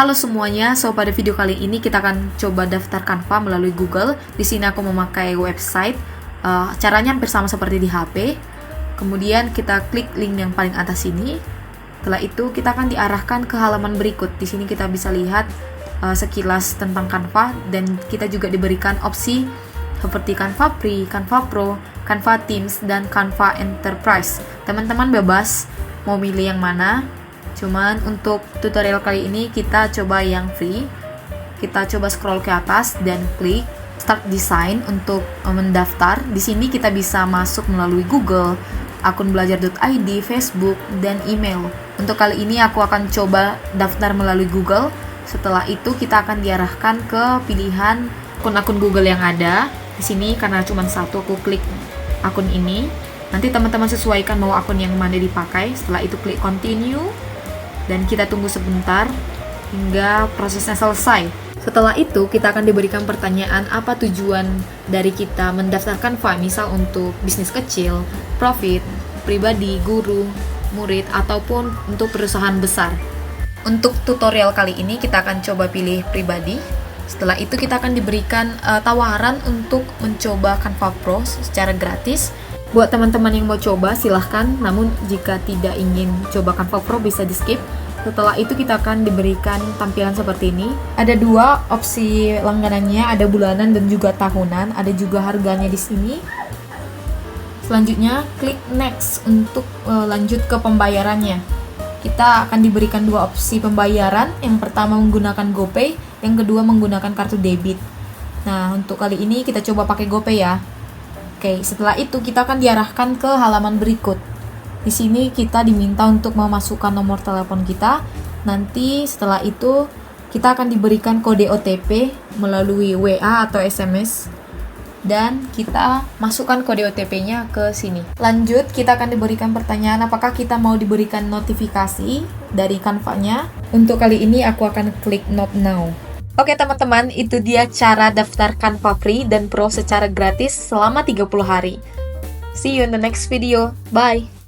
Halo semuanya, so pada video kali ini kita akan coba daftar Canva melalui Google. Di sini aku memakai website, caranya hampir sama seperti di HP. Kemudian kita klik link yang paling atas ini. Setelah itu kita akan diarahkan ke halaman berikut. Di sini kita bisa lihat sekilas tentang Canva dan kita juga diberikan opsi seperti Canva Free, Canva Pro, Canva Teams, dan Canva Enterprise. Teman-teman bebas mau milih yang mana. Cuman untuk tutorial kali ini kita coba yang free. Kita coba scroll ke atas dan klik Start Design untuk mendaftar. Di sini kita bisa masuk melalui Google, akun belajar.id, Facebook, dan email. Untuk kali ini aku akan coba daftar melalui Google. Setelah itu kita akan diarahkan ke pilihan akun-akun Google yang ada. Di sini karena cuma satu, aku klik akun ini. Nanti teman-teman sesuaikan mau akun yang mana dipakai. Setelah itu klik Continue. Dan kita tunggu sebentar hingga prosesnya selesai. Setelah itu kita akan diberikan pertanyaan apa tujuan dari kita mendaftar Canva, misal untuk bisnis kecil, profit, pribadi, guru, murid, ataupun untuk perusahaan besar. Untuk tutorial kali ini kita akan coba pilih pribadi. Setelah itu kita akan diberikan tawaran untuk mencoba Canva Pro secara gratis. Buat teman-teman yang mau coba silahkan, namun jika tidak ingin coba Canva Pro bisa di skip. Setelah itu kita akan diberikan tampilan seperti ini. Ada dua opsi langganannya, ada bulanan dan juga tahunan. Ada juga harganya di sini. Selanjutnya klik next untuk lanjut ke pembayarannya. Kita akan diberikan dua opsi pembayaran. Yang pertama menggunakan GoPay, yang kedua menggunakan kartu debit. Nah, untuk kali ini kita coba pakai GoPay ya. Oke, setelah itu kita akan diarahkan ke halaman berikut. Di sini kita diminta untuk memasukkan nomor telepon kita. Nanti setelah itu kita akan diberikan kode OTP melalui WA atau SMS. Dan kita masukkan kode OTP-nya ke sini. Lanjut, kita akan diberikan pertanyaan apakah kita mau diberikan notifikasi dari Canva-nya. Untuk kali ini aku akan klik Not Now. Oke teman-teman, itu dia cara daftar Canva Free dan Pro secara gratis selama 30 hari. See you in the next video. Bye!